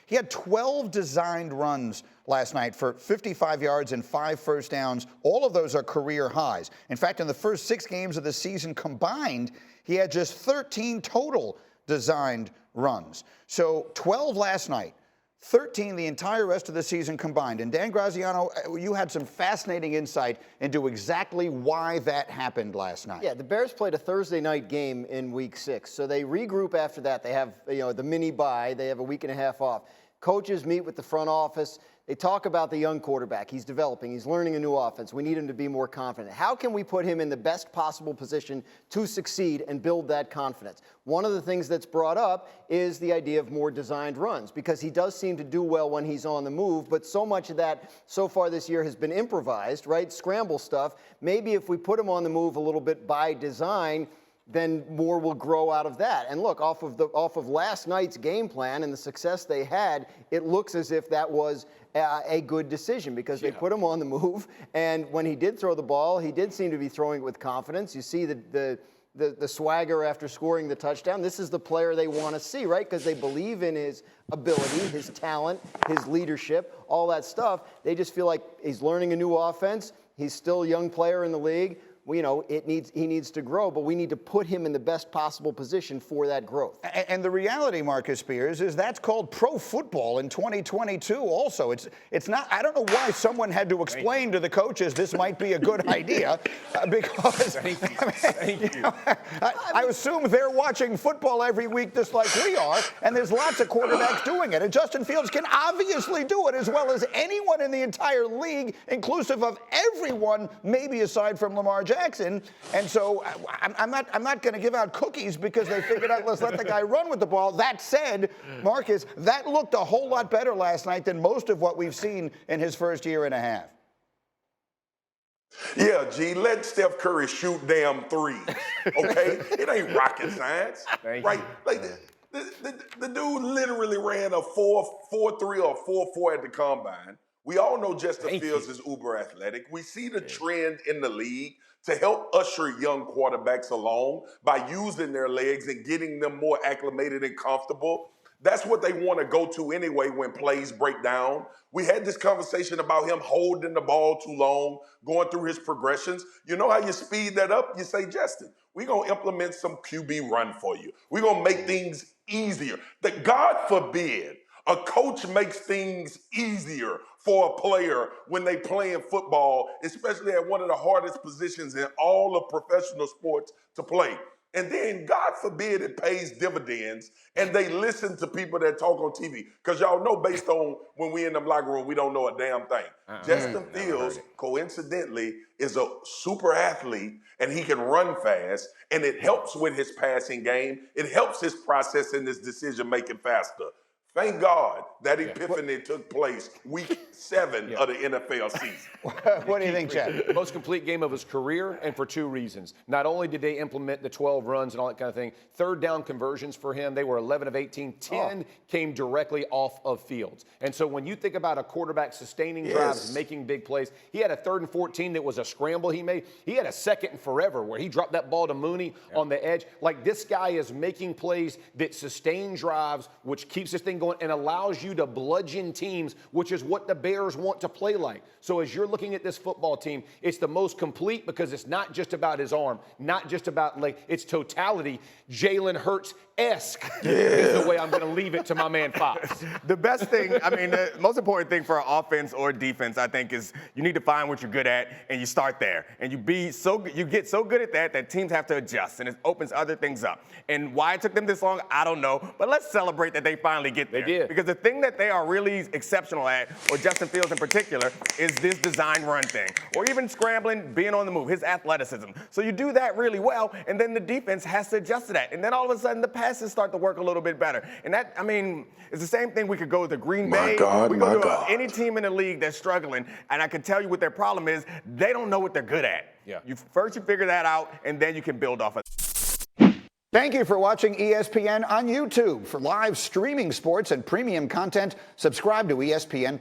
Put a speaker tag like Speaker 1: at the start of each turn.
Speaker 1: He had 12 designed runs last night for 55 yards and 5 first downs. All of those are career highs. In fact, in the first 6 games of the season combined, he had just 13 total designed runs. So 12 last night, 13 the entire rest of the season combined. And Dan Graziano, you had some fascinating insight into exactly why that happened last night.
Speaker 2: Yeah, the Bears played a Thursday night game in week 6. So they regroup after that. They have, the mini bye. They have a week and a half off. Coaches meet with the front office. They talk about the young quarterback. He's developing. He's learning a new offense. We need him to be more confident. How can we put him in the best possible position to succeed and build that confidence? One of the things that's brought up is the idea of more designed runs, because he does seem to do well when he's on the move, but so much of that so far this year has been improvised, right? Scramble stuff. Maybe if we put him on the move a little bit by design, then more will grow out of that. And look, off of last night's game plan and the success they had, it looks as if that was a good decision, because they put him on the move. And when he did throw the ball, he did seem to be throwing it with confidence. You see the swagger after scoring the touchdown. This is the player they want to see, right? Because they believe in his ability, his talent, his leadership, all that stuff. They just feel like he's learning a new offense. He's still a young player in the league. He needs to grow, but we need to put him in the best possible position for that growth.
Speaker 1: And the reality, Marcus Spears, is that's called pro football in 2022 also. It's not, I don't know why someone had to explain to the coaches this might be a good idea, because I assume they're watching football every week just like we are, and there's lots of quarterbacks doing it. And Justin Fields can obviously do it as well as anyone in the entire league, inclusive of everyone, maybe aside from Lamar Jackson. And so I'm not going to give out cookies because they figured out, let's let the guy run with the ball. That said, Marcus, that looked a whole lot better last night than most of what we've seen in his first year and a half.
Speaker 3: Yeah, G, let Steph Curry shoot damn threes, okay? It ain't rocket science, right? Like the dude literally ran a 4.43 or 4.4 at the combine. We all know Justin Fields is uber athletic. We see the trend in the league to help usher young quarterbacks along by using their legs and getting them more acclimated and comfortable. That's what they want to go to anyway when plays break down. We had this conversation about him holding the ball too long, going through his progressions. You know how you speed that up? You say, Justin, we're going to implement some QB run for you. We're going to make things easier. God forbid a coach makes things easier for a player when they playing football, especially at one of the hardest positions in all of professional sports to play. And then, God forbid, it pays dividends and they listen to people that talk on TV. Because y'all know, based on when we in the locker room, we don't know a damn thing. Justin Fields, coincidentally, is a super athlete and he can run fast, and it helps with his passing game. It helps his process in his decision-making faster. Thank God that epiphany took place week 7 of the NFL season.
Speaker 1: What do you think, Chad?
Speaker 4: Most complete game of his career, and for 2 reasons. Not only did they implement the 12 runs and all that kind of thing, third down conversions for him, they were 11 of 18. 10 came directly off of Fields. And so when you think about a quarterback sustaining drives, making big plays, he had a 3rd and 14 that was a scramble he made. He had a 2nd and forever where he dropped that ball to Mooney on the edge. Like, this guy is making plays that sustain drives, which keeps this thing going and allows you to bludgeon teams, which is what the Bears want to play like. So as you're looking at this football team, it's the most complete because it's not just about his arm, not just about it's totality. Jalen Hurts-esque is the way I'm going to leave it to my man Fox.
Speaker 5: The best thing, the most important thing for offense or defense, I think, is you need to find what you're good at and you start there. And you get so good at that teams have to adjust, and it opens other things up. And why it took them this long, I don't know. But let's celebrate that they finally get there.
Speaker 4: They did.
Speaker 5: Because the thing that they are really exceptional at, or Justin Fields in particular, is this design run thing. Or even scrambling, being on the move, his athleticism. So you do that really well, and then the defense has to adjust to that. And then all of a sudden, the passes start to work a little bit better. And that, it's the same thing we could go with the Green Bay. We go to any team in the league that's struggling, and I can tell you what their problem is. They don't know what they're good at.
Speaker 4: Yeah.
Speaker 5: First you figure that out, and then you can build off of it.
Speaker 1: Thank you for watching ESPN on YouTube. For live streaming sports and premium content, subscribe to ESPN+.